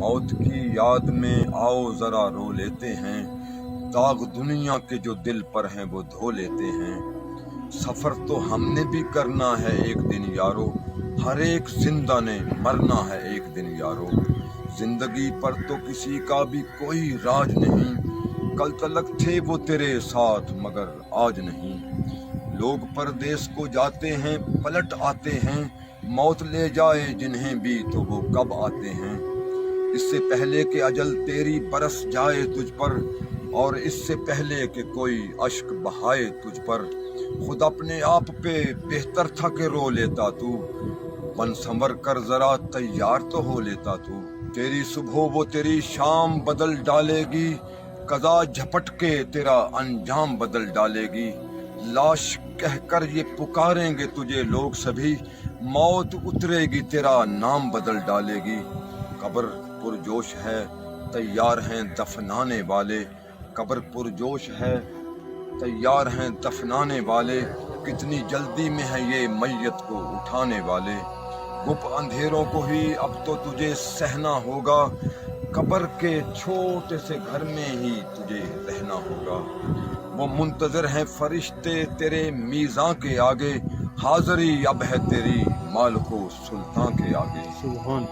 मौत की याद में आओ जरा रो लेते हैं, दाग दुनिया के जो दिल पर हैं वो धो लेते हैं। सफर तो हमने भी करना है एक दिन यारो, हर एक जिंदा ने मरना है एक दिन यारो। जिंदगी पर तो किसी का भी कोई राज नहीं, कल तलक थे वो तेरे साथ मगर आज नहीं। लोग परदेस को जाते हैं पलट आते हैं, मौत ले जाए जिन्हें भी तो वो कब आते हैं। इससे पहले कि अजल तेरी बरस जाए तुझ पर, और इससे पहले कि कोई अश्क बहाए तुझ पर, खुद अपने आप पे बेहतर था कि रो लेता तू, बन संवर कर जरा तैयार तो हो लेता तू। तेरी सुबह वो तेरी शाम बदल डालेगी, कदा झपट के तेरा अंजाम बदल डालेगी। लाश कहकर ये पुकारेंगे तुझे लोग सभी, मौत उतरेगी तेरा नाम बदल डालेगी। कब्र पुरजोश है तैयार हैं दफनाने वाले, कब्र पुरजोश है तैयार हैं दफनाने वाले। कितनी जल्दी में है ये मैयत को उठाने वाले। गुप अंधेरों को ही अब तो तुझे सहना होगा, कब्र के छोटे से घर में ही तुझे रहना होगा। वो मुंतजर हैं फरिश्ते तेरे मीज़ां के आगे, हाज़री अब है तेरी मालिको सुल्तान के आगे। सुभान